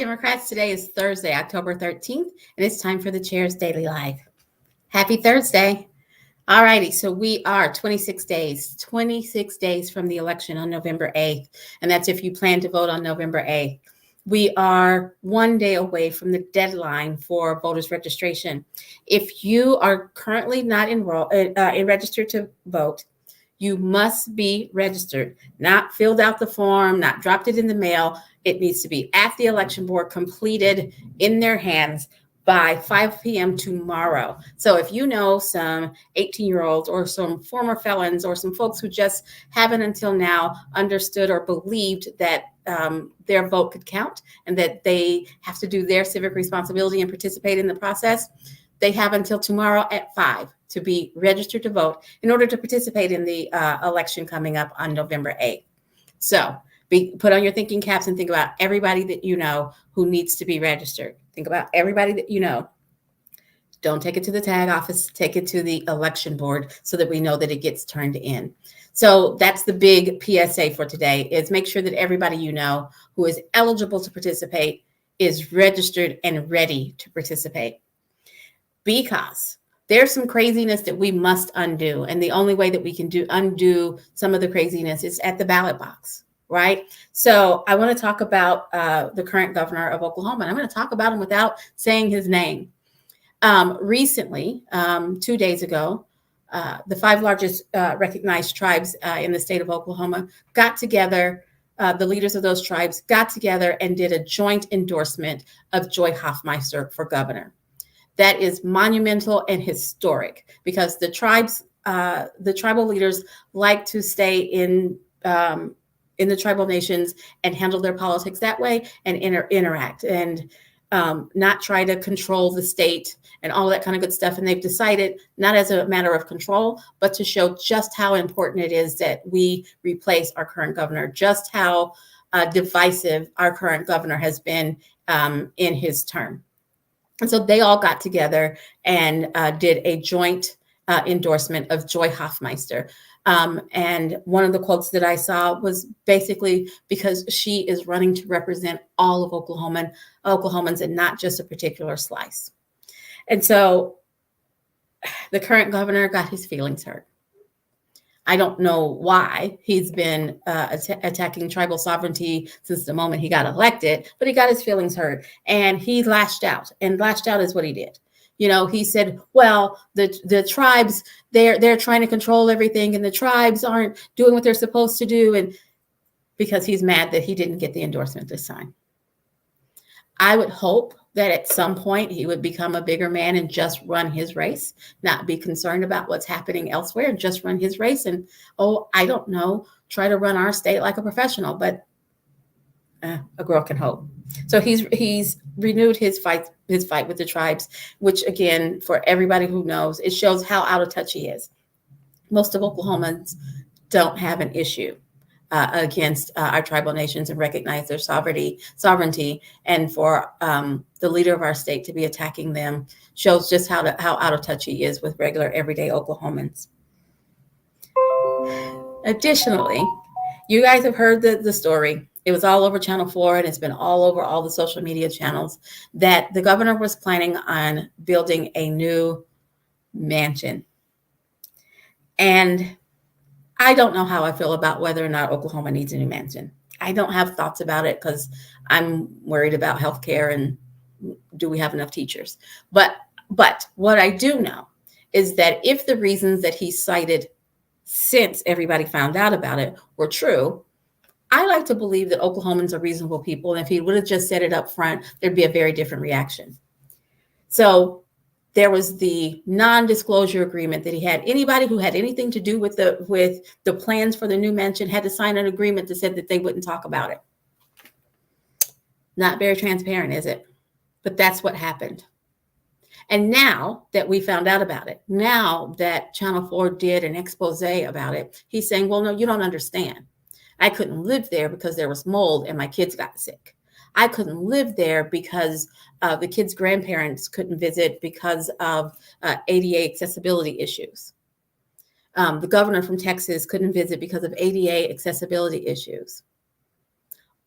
Democrats. Today is Thursday, October 13th, and it's time for the Chair's Daily Live. Happy Thursday. All righty, so we are 26 days from the election on November 8th, and that's if you plan to vote on November 8th. We are 1 day away from the deadline for voters registration. If you are currently not registered to vote, you must be registered, not filled out the form, not dropped it in the mail. It needs to be at the election board, completed in their hands by 5 p.m. tomorrow. So if you know some 18-year-olds or some former felons or some folks who just haven't until now understood or believed that their vote could count and that they have to do their civic responsibility and participate in the process, they have until tomorrow at 5 to be registered to vote in order to participate in the election coming up on November 8th. So put on your thinking caps and think about everybody that you know who needs to be registered. Think about everybody that you know. Don't take it to the tag office, take it to the election board so that we know that it gets turned in. So that's the big PSA for today, is make sure that everybody you know who is eligible to participate is registered and ready to participate. Because there's some craziness that we must undo. And the only way that we can undo some of the craziness is at the ballot box, right? So I want to talk about the current governor of Oklahoma. And I'm going to talk about him without saying his name. Recently, 2 days ago, the 5 largest recognized tribes in the state of Oklahoma got together. The leaders of those tribes got together and did a joint endorsement of Joy Hoffmeister for governor. That is monumental and historic because the tribal leaders like to stay in the tribal nations and handle their politics that way and interact and not try to control the state and all that kind of good stuff. And they've decided, not as a matter of control, but to show just how important it is that we replace our current governor, just how divisive our current governor has been in his term. And so they all got together and did a joint endorsement of Joy Hoffmeister. And one of the quotes that I saw was basically because she is running to represent all of Oklahomans and not just a particular slice. And so the current governor got his feelings hurt. I don't know why he's been attacking tribal sovereignty since the moment he got elected, but he got his feelings hurt and he lashed out, and lashed out is what he did. You know, he said, well, the tribes, they're trying to control everything and the tribes aren't doing what they're supposed to do. And because he's mad that he didn't get the endorsement this time. I would hope that at some point he would become a bigger man and just run his race, not be concerned about what's happening elsewhere, and just run his race. And, I don't know, try to run our state like a professional, but a girl can hope. So he's renewed his fight with the tribes, which again, for everybody who knows, it shows how out of touch he is. Most of Oklahomans don't have an issue against our tribal nations and recognize their sovereignty. And for the leader of our state to be attacking them shows just how out of touch he is with regular, everyday Oklahomans. Additionally, you guys have heard the story. It was all over Channel 4 and it's been all over all the social media channels that the governor was planning on building a new mansion. And I don't know how I feel about whether or not Oklahoma needs a new mansion. I don't have thoughts about it because I'm worried about healthcare and do we have enough teachers? But what I do know is that if the reasons that he cited since everybody found out about it were true, I like to believe that Oklahomans are reasonable people. And if he would have just said it up front, there'd be a very different reaction. So there was the non-disclosure agreement that he had. Anybody who had anything to do with the plans for the new mansion had to sign an agreement that said that they wouldn't talk about it. Not very transparent, is it? But that's what happened. And now that we found out about it, now that Channel 4 did an expose about it, he's saying, well, no, you don't understand. I couldn't live there because there was mold and my kids got sick. I couldn't live there because the kids' grandparents couldn't visit because of ADA accessibility issues. The governor from Texas couldn't visit because of ADA accessibility issues.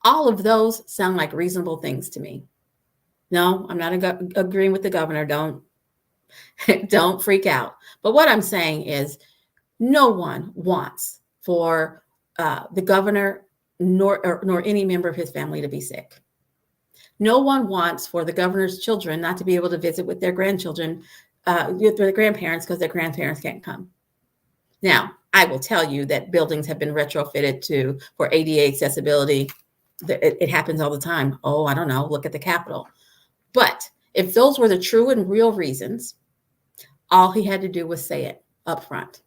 All of those sound like reasonable things to me. No, I'm not agreeing with the governor. Don't freak out. But what I'm saying is no one wants for the governor nor any member of his family to be sick. No one wants for the governor's children not to be able to visit with their grandchildren, with their grandparents, because their grandparents can't come. Now, I will tell you that buildings have been retrofitted for ADA accessibility. It happens all the time. Oh, I don't know. Look at the Capitol. But if those were the true and real reasons, all he had to do was say it up front.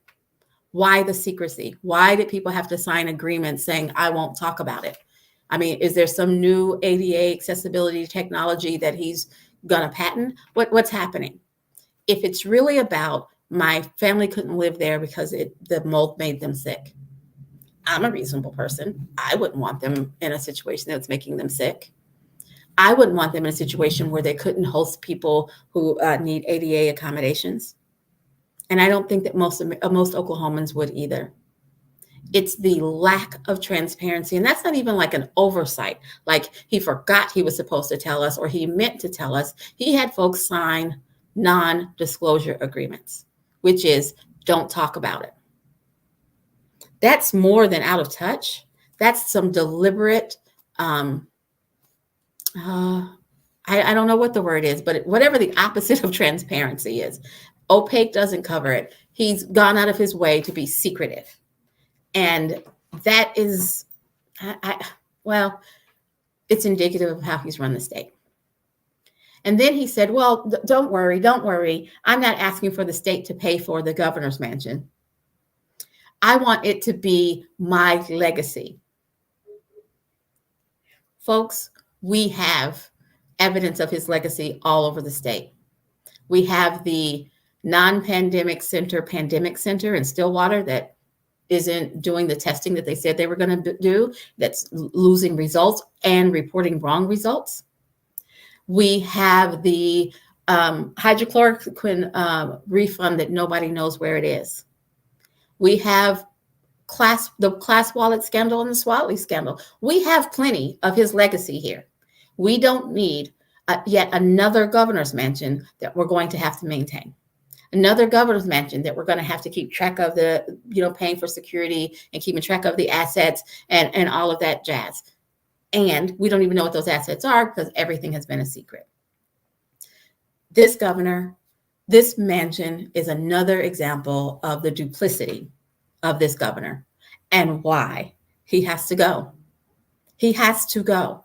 Why the secrecy? Why did people have to sign agreements saying, I won't talk about it? I mean, is there some new ADA accessibility technology that he's going to patent? What's happening? If it's really about my family couldn't live there because the mold made them sick, I'm a reasonable person. I wouldn't want them in a situation that's making them sick. I wouldn't want them in a situation where they couldn't host people who need ADA accommodations. And I don't think that most Oklahomans would either. It's the lack of transparency. And that's not even like an oversight, like he forgot he was supposed to tell us or he meant to tell us. He had folks sign non-disclosure agreements, which is don't talk about it. That's more than out of touch. That's some deliberate, I don't know what the word is, but whatever the opposite of transparency is. Opaque doesn't cover it. He's gone out of his way to be secretive. And that is, well, it's indicative of how he's run the state. And then he said, well, don't worry. I'm not asking for the state to pay for the governor's mansion. I want it to be my legacy. Folks, we have evidence of his legacy all over the state. We have the non-pandemic center, pandemic center in Stillwater that isn't doing the testing that they said they were going to do, that's losing results and reporting wrong results. We have the hydrochloroquine refund that nobody knows where it is. We have the class wallet scandal and the Swatley scandal. We have plenty of his legacy here. We don't need yet another governor's mansion that we're going to have to maintain. Another governor's mansion that we're going to have to keep track of the, paying for security and keeping track of the assets and all of that jazz. And we don't even know what those assets are because everything has been a secret. This governor, this mansion is another example of the duplicity of this governor and why he has to go. He has to go.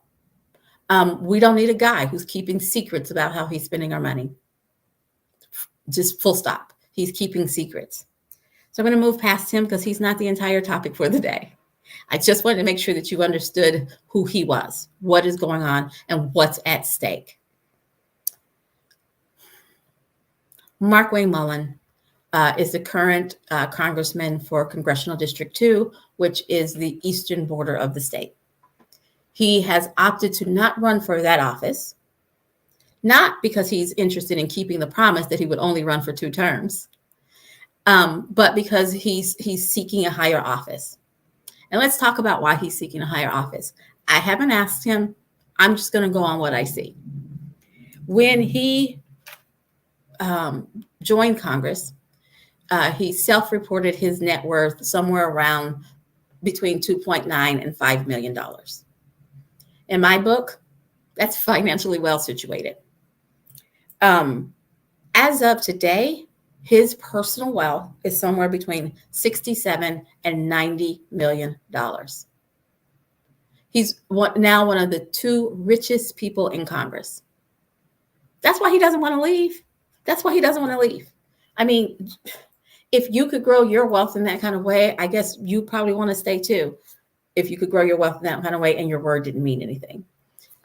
We don't need a guy who's keeping secrets about how he's spending our money. Just full stop. He's keeping secrets. So I'm going to move past him because he's not the entire topic for the day. I just wanted to make sure that you understood who he was, what is going on, and what's at stake. Markwayne Mullin is the current congressman for Congressional District 2, which is the eastern border of the state. He has opted to not run for that office, not because he's interested in keeping the promise that he would only run for 2 terms, but because he's seeking a higher office. And let's talk about why he's seeking a higher office. I haven't asked him. I'm just going to go on what I see. When he joined Congress, he self-reported his net worth somewhere around between $2.9 and $5 million. In my book, that's financially well situated. As of today, his personal wealth is somewhere between $67 and $90 million. He's now one of the 2 richest people in Congress. That's why he doesn't want to leave. That's why he doesn't want to leave. I mean, if you could grow your wealth in that kind of way, I guess you probably want to stay too. If you could grow your wealth in that kind of way and your word didn't mean anything.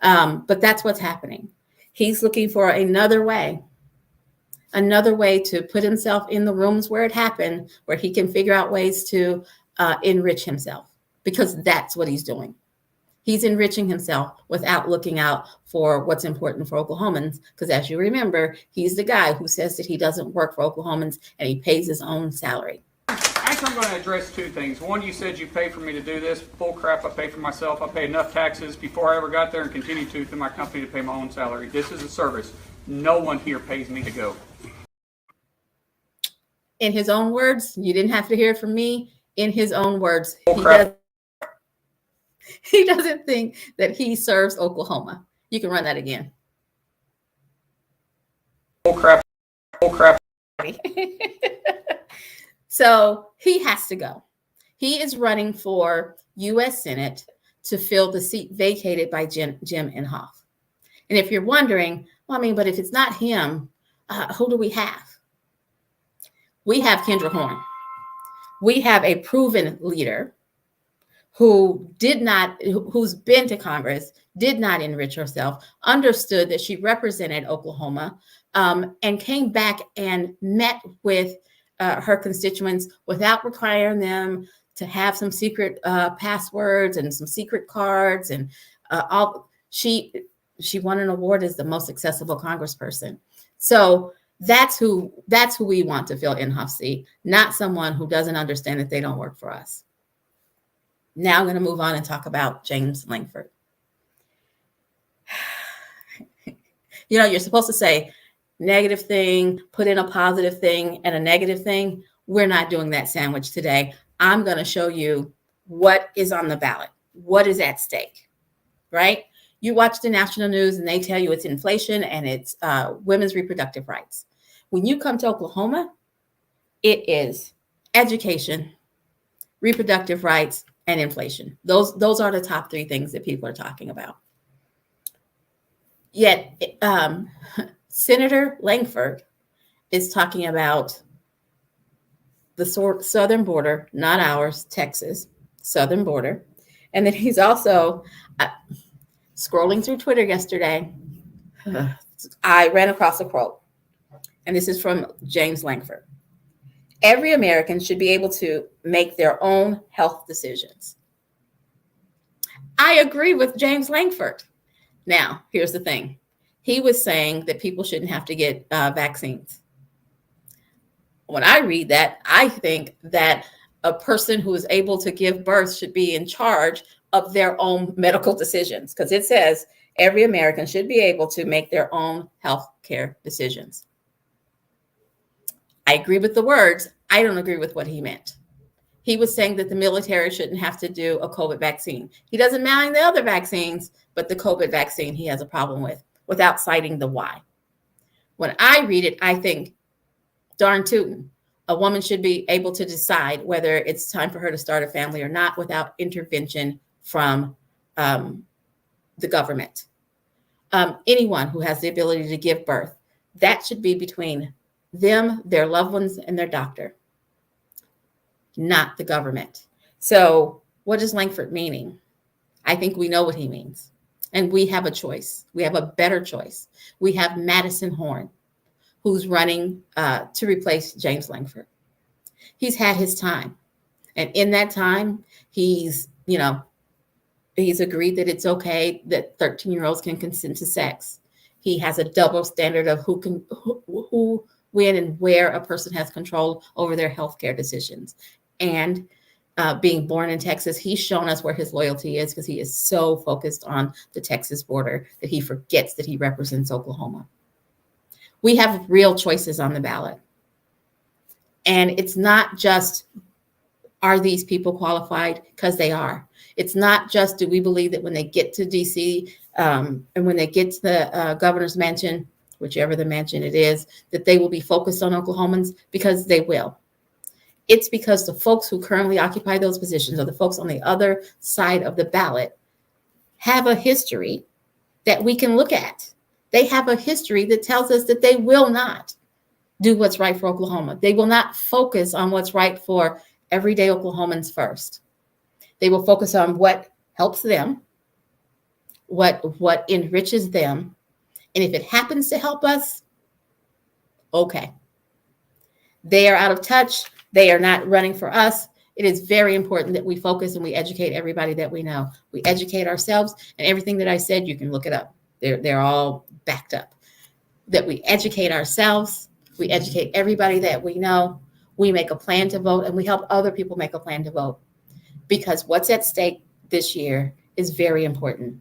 But that's what's happening. He's looking for another way to put himself in the rooms where it happened, where he can figure out ways to enrich himself, because that's what he's doing. He's enriching himself without looking out for what's important for Oklahomans, because as you remember, he's the guy who says that he doesn't work for Oklahomans and he pays his own salary. I First, I'm going to address two things. One, you said you pay for me to do this. Bull crap, I pay for myself. I pay enough taxes before I ever got there and continue to through my company to pay my own salary. This is a service. No one here pays me to go. In his own words, you didn't have to hear it from me. In his own words, he doesn't think that he serves Oklahoma. You can run that again. Bull crap. Bull crap. So he has to go. He is running for U.S. Senate to fill the seat vacated by Jim Inhofe. And if you're wondering, well, I mean, but if it's not him, who do we have? We have Kendra Horn. We have a proven leader who's been to Congress, did not enrich herself, understood that she represented Oklahoma, and came back and met with her constituents without requiring them to have some secret passwords and some secret cards and all. She won an award as the most accessible congressperson. So that's who we want to fill Inhofe's seat, not someone who doesn't understand that they don't work for us. Now I'm going to move on and talk about James Lankford. You know, you're supposed to say negative thing, put in a positive thing and a negative thing. We're not doing that sandwich today. I'm going to show you what is on the ballot, what is at stake, right? You watch the national news and they tell you it's inflation and it's women's reproductive rights. When you come to Oklahoma, it is education, reproductive rights, and inflation. Those are the top three things that people are talking about. Yet Senator Lankford is talking about the southern border, not ours, Texas, southern border. And then he's also scrolling through Twitter yesterday. I ran across a quote, and this is from James Lankford. Every American should be able to make their own health decisions. I agree with James Lankford. Now, here's the thing. He was saying that people shouldn't have to get vaccines. When I read that, I think that a person who is able to give birth should be in charge of their own medical decisions, because it says every American should be able to make their own health care decisions. I agree with the words. I don't agree with what he meant. He was saying that the military shouldn't have to do a COVID vaccine. He doesn't mind the other vaccines, but the COVID vaccine he has a problem with, without citing the why. When I read it, I think, darn tootin', a woman should be able to decide whether it's time for her to start a family or not without intervention from the government. Anyone who has the ability to give birth, that should be between them, their loved ones, and their doctor, not the government. So what is Lankford meaning? I think we know what he means. And we have a choice. We have a better choice. We have Madison Horn, who's running to replace James Lankford. He's had his time. And in that time, he's agreed that it's okay that 13-year-olds can consent to sex. He has a double standard of who, when, and where a person has control over their healthcare decisions. And being born in Texas, he's shown us where his loyalty is, because he is so focused on the Texas border that he forgets that he represents Oklahoma. We have real choices on the ballot. And it's not just, are these people qualified? Because they are. It's not just, do we believe that when they get to DC and when they get to the governor's mansion, whichever the mansion it is, that they will be focused on Oklahomans? Because they will. It's because the folks who currently occupy those positions, or the folks on the other side of the ballot, have a history that we can look at. They have a history that tells us that they will not do what's right for Oklahoma. They will not focus on what's right for everyday Oklahomans first. They will focus on what helps them, what enriches them. And if it happens to help us, okay. They are out of touch. They are not running for us. It is very important that we focus and we educate everybody that we know. We educate ourselves, and everything that I said, you can look it up. They're all backed up. That we educate ourselves. We educate everybody that we know. we make a plan to vote, and we help other people make a plan to vote, because what's at stake this year is very important.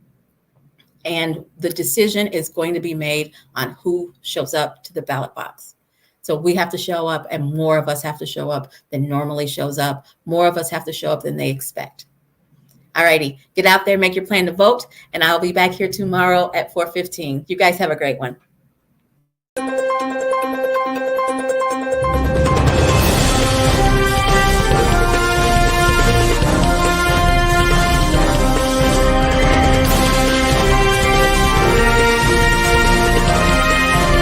And the decision is going to be made on who shows up to the ballot box. So we have to show up, and more of us have to show up than normally shows up. More of us have to show up than they expect. All righty, get out there, make your plan to vote, and I'll be back here tomorrow at 4:15. You guys have a great one.